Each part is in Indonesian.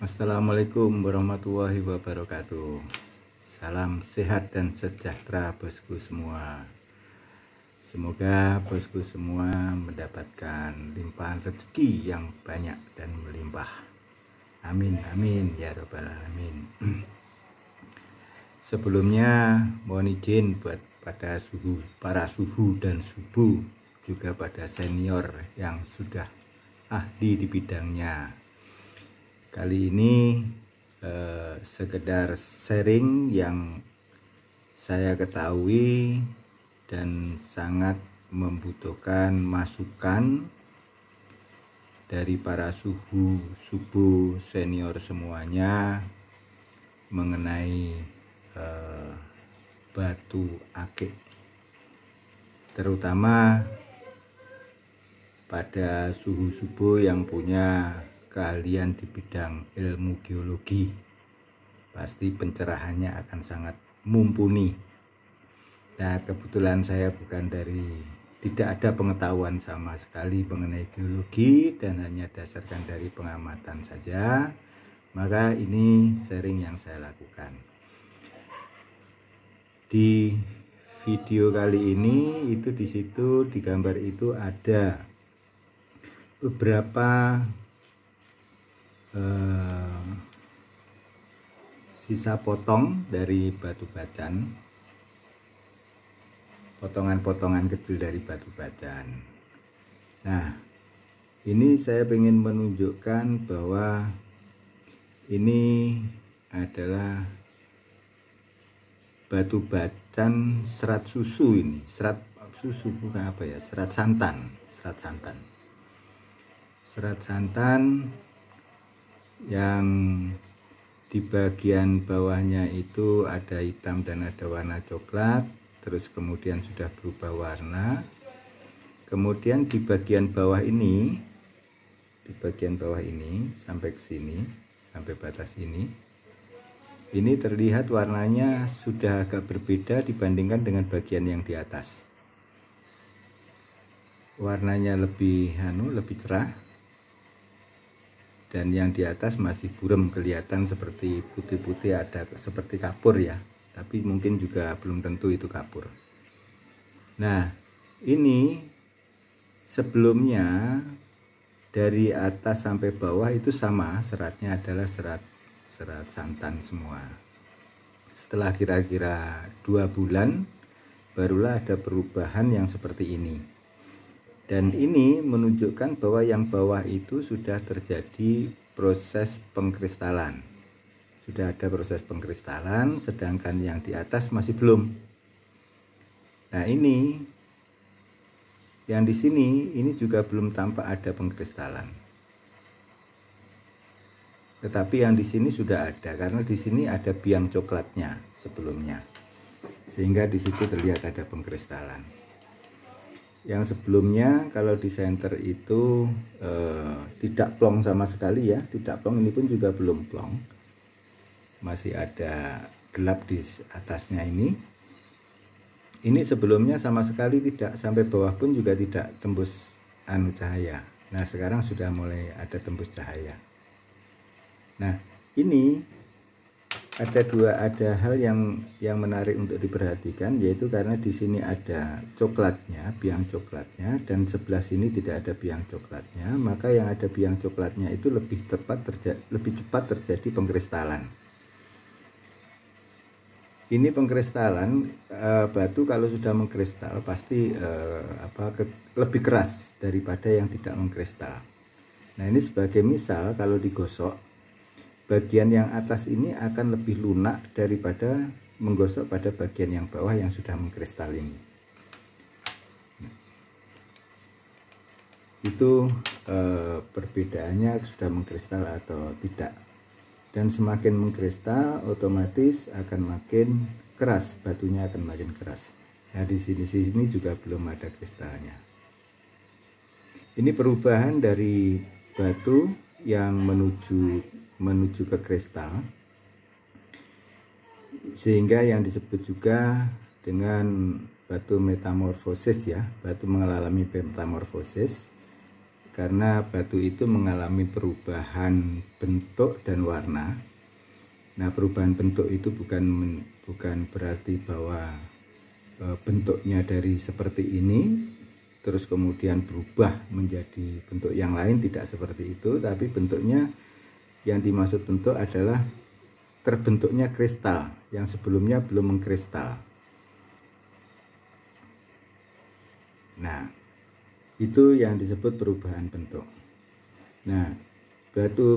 Assalamualaikum warahmatullahi wabarakatuh. Salam sehat dan sejahtera bosku semua. Semoga bosku semua mendapatkan limpahan rezeki yang banyak dan melimpah. Amin amin ya robbal alamin. Sebelumnya mohon izin buat para suhu dan subuh, juga pada senior yang sudah ahli di bidangnya. Kali ini sekedar sharing yang saya ketahui dan sangat membutuhkan masukan dari para subuh senior semuanya mengenai batu akik, terutama pada subuh yang punya keahlian di bidang ilmu geologi. Pasti pencerahannya akan sangat mumpuni. Nah, kebetulan saya tidak ada pengetahuan sama sekali mengenai geologi dan hanya dasarkan dari pengamatan saja, maka ini sharing yang saya lakukan. Di video kali ini itu di situ di gambar itu ada beberapa sisa potong dari batu bacan, potongan-potongan kecil dari batu bacan. Nah, ini saya ingin menunjukkan bahwa ini adalah batu bacan serat susu. Ini serat susu, bukan apa ya, serat santan yang di bagian bawahnya itu ada hitam dan ada warna coklat, terus kemudian sudah berubah warna. Kemudian di bagian bawah ini sampai ke sini, sampai batas ini terlihat warnanya sudah agak berbeda dibandingkan dengan bagian yang di atas. Warnanya lebih cerah, dan yang di atas masih buram, kelihatan seperti putih-putih, ada seperti kapur ya, tapi mungkin juga belum tentu itu kapur. Nah, ini sebelumnya dari atas sampai bawah itu sama, seratnya adalah serat santan semua. Setelah kira-kira 2 bulan barulah ada perubahan yang seperti ini. Dan ini menunjukkan bahwa yang bawah itu sudah terjadi proses pengkristalan. Sudah ada proses pengkristalan, sedangkan yang di atas masih belum. Nah, ini yang di sini ini juga belum tampak ada pengkristalan. Tetapi yang di sini sudah ada, karena di sini ada biang coklatnya sebelumnya. Sehingga di situ terlihat ada pengkristalan. Yang sebelumnya kalau di center itu tidak plong sama sekali ya, tidak plong, ini pun juga belum plong, masih ada gelap di atasnya ini. Ini sebelumnya sama sekali tidak, sampai bawah pun juga tidak tembus cahaya. Nah, sekarang sudah mulai ada tembus cahaya. Nah, ini ada hal yang menarik untuk diperhatikan, yaitu karena di sini ada coklatnya, biang coklatnya, dan sebelah sini tidak ada biang coklatnya, maka yang ada biang coklatnya itu lebih cepat terjadi pengkristalan. Ini pengkristalan batu kalau sudah mengkristal pasti lebih keras daripada yang tidak mengkristal. Nah, ini sebagai misal, kalau digosok, bagian yang atas ini akan lebih lunak daripada menggosok pada bagian yang bawah yang sudah mengkristal ini. Itu perbedaannya sudah mengkristal atau tidak. Dan semakin mengkristal otomatis akan makin keras, batunya akan makin keras. Nah, di sini juga belum ada kristalnya. Ini perubahan dari batu yang menuju ke kristal, sehingga yang disebut juga dengan batu metamorfosis ya, batu mengalami metamorfosis. karena batu itu mengalami perubahan bentuk dan warna. Nah, perubahan bentuk itu bukan berarti bahwa bentuknya dari seperti ini terus kemudian berubah menjadi bentuk yang lain, tidak seperti itu, tapi bentuknya yang dimaksud bentuk adalah terbentuknya kristal yang sebelumnya belum mengkristal. Nah, itu yang disebut perubahan bentuk. Nah, batu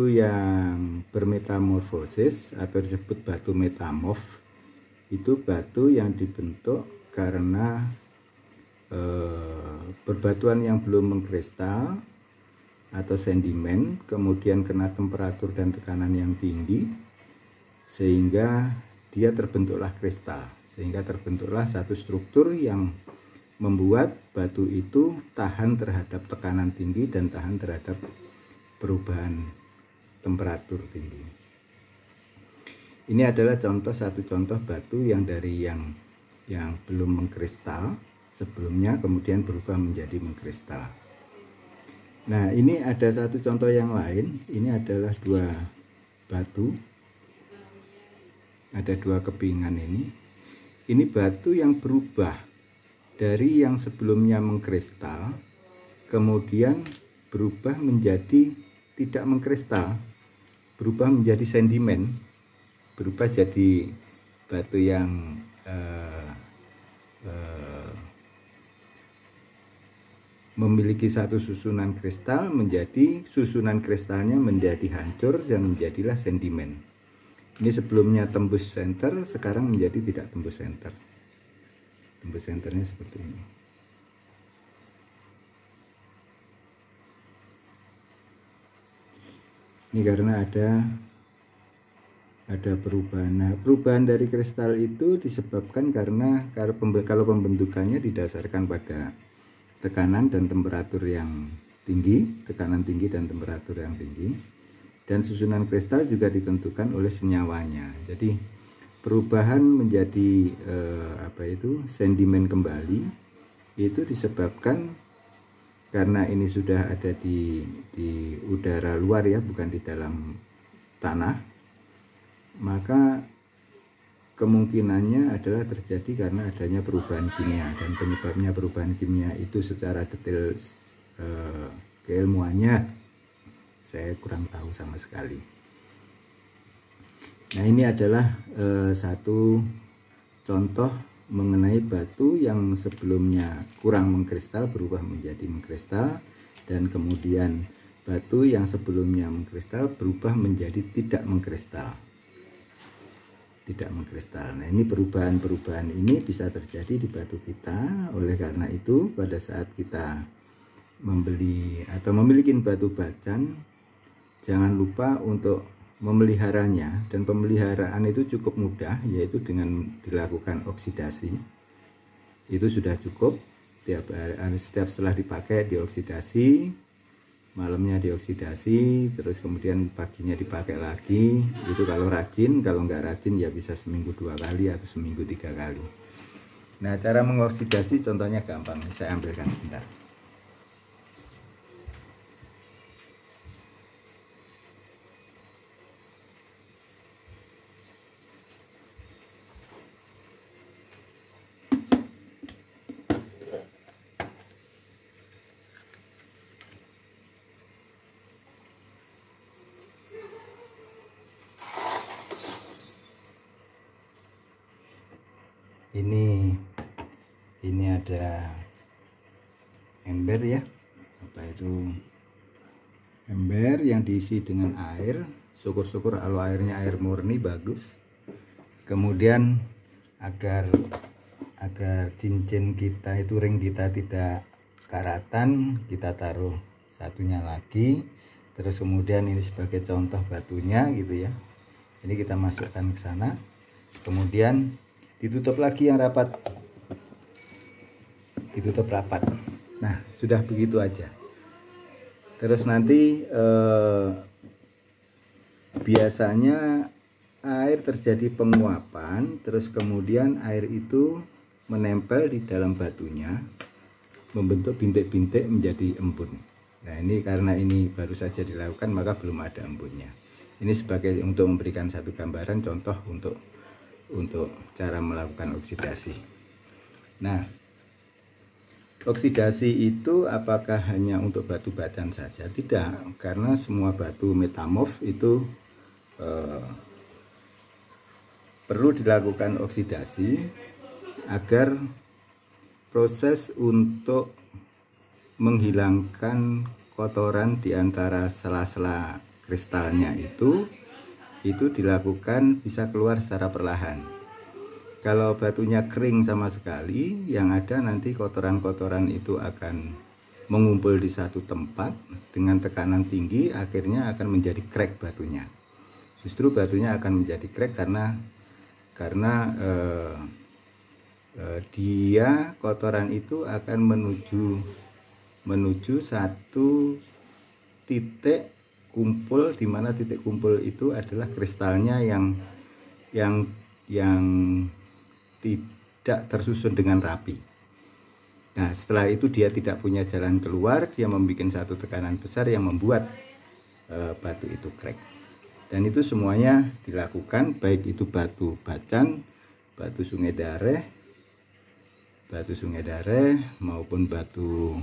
yang bermetamorfosis atau disebut batu metamorf itu batu yang dibentuk karena berbatuan yang belum mengkristal atau sedimen, kemudian kena temperatur dan tekanan yang tinggi sehingga dia terbentuklah kristal, sehingga terbentuklah satu struktur yang membuat batu itu tahan terhadap tekanan tinggi dan tahan terhadap perubahan temperatur tinggi. Ini adalah satu contoh batu yang dari yang belum mengkristal sebelumnya kemudian berubah menjadi mengkristal. Nah, ini ada satu contoh yang lain. Ini adalah dua batu, ada dua kepingan ini. Ini batu yang berubah dari yang sebelumnya mengkristal kemudian berubah menjadi tidak mengkristal, berubah menjadi sedimen, berubah jadi batu yang memiliki satu susunan kristal, menjadi susunan kristalnya menjadi hancur dan menjadilah sedimen. Ini sebelumnya tembus senter, sekarang menjadi tidak tembus senter. Tembus senternya seperti ini. Ini karena ada perubahan. Nah, perubahan dari kristal itu disebabkan karena kalau pembentukannya didasarkan pada tekanan dan temperatur yang tinggi, tekanan tinggi dan temperatur yang tinggi, dan susunan kristal juga ditentukan oleh senyawanya. Jadi perubahan menjadi sedimen kembali itu disebabkan karena ini sudah ada di udara luar ya, bukan di dalam tanah, maka kemungkinannya adalah terjadi karena adanya perubahan kimia, dan penyebabnya perubahan kimia itu secara detail keilmuannya saya kurang tahu sama sekali. Nah, ini adalah satu contoh mengenai batu yang sebelumnya kurang mengkristal berubah menjadi mengkristal, dan kemudian batu yang sebelumnya mengkristal berubah menjadi tidak mengkristal. Nah, ini perubahan ini bisa terjadi di batu kita. Oleh karena itu, pada saat kita membeli atau memiliki batu bacan, jangan lupa untuk memeliharanya, dan pemeliharaan itu cukup mudah, yaitu dengan dilakukan oksidasi. Itu sudah cukup. Setiap setelah dipakai dioksidasi, malamnya dioksidasi, terus kemudian paginya dipakai lagi. Itu kalau rajin, kalau nggak rajin ya bisa seminggu 2 kali atau seminggu 3 kali. Nah, cara mengoksidasi contohnya gampang, saya ambilkan sebentar. Ini ada ember ya, ember yang diisi dengan air. Syukur-syukur kalau airnya air murni bagus. Kemudian agar cincin kita itu, ring kita tidak karatan, kita taruh satunya lagi. Terus kemudian ini sebagai contoh batunya gitu ya, ini kita masukkan ke sana, kemudian ditutup lagi yang rapat, ditutup rapat. Nah, sudah begitu aja. Terus nanti biasanya air terjadi penguapan, terus kemudian air itu menempel di dalam batunya, membentuk bintik-bintik menjadi embun. Nah ini karena ini baru saja dilakukan maka belum ada embunnya. Ini sebagai untuk memberikan satu gambaran contoh untuk cara melakukan oksidasi. Nah, oksidasi itu apakah hanya untuk batu batan saja? Tidak, karena semua batu metamorf itu perlu dilakukan oksidasi agar proses untuk menghilangkan kotoran di antara sela-sela kristalnya itu dilakukan bisa keluar secara perlahan. Kalau batunya kering sama sekali, yang ada nanti kotoran-kotoran itu akan mengumpul di satu tempat dengan tekanan tinggi, akhirnya akan menjadi crack batunya. Justru batunya akan menjadi crack karena dia kotoran itu akan menuju satu titik kumpul, di mana titik kumpul itu adalah kristalnya yang tidak tersusun dengan rapi. Nah, setelah itu dia tidak punya jalan keluar, dia membuat satu tekanan besar yang membuat batu itu crack. Dan itu semuanya dilakukan, baik itu batu bacan, batu Sungai Dareh maupun batu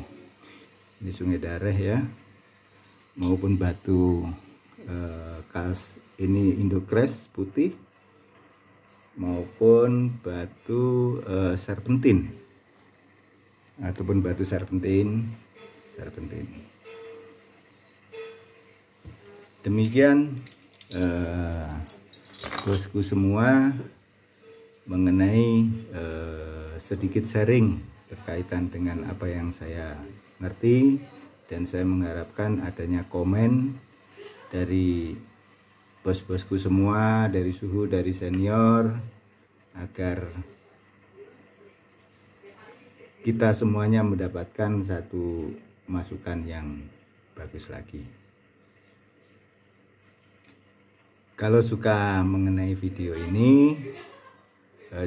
ini Sungai Dareh ya, maupun batu ini Indocrest putih, maupun batu serpentin ataupun batu serpentin. Demikian bosku semua mengenai sedikit sharing berkaitan dengan apa yang saya ngerti, dan saya mengharapkan adanya komen dari bos-bosku semua, dari suhu, dari senior, agar kita semuanya mendapatkan satu masukan yang bagus lagi. Kalau suka mengenai video ini,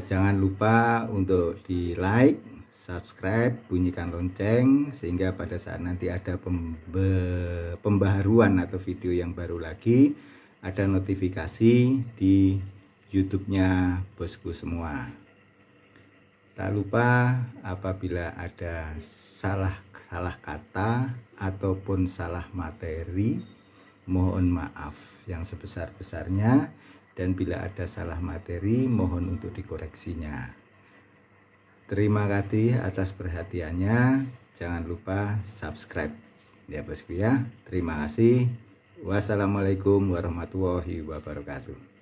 jangan lupa untuk di like, subscribe, bunyikan lonceng, sehingga pada saat nanti ada pembaharuan atau video yang baru lagi, ada notifikasi di YouTube-nya bosku semua. Tak lupa apabila ada salah kata ataupun salah materi, mohon maaf yang sebesar-besarnya, dan bila ada salah materi mohon untuk dikoreksinya. Terima kasih atas perhatiannya. Jangan lupa subscribe ya bosku ya. Terima kasih. Wassalamualaikum warahmatullahi wabarakatuh.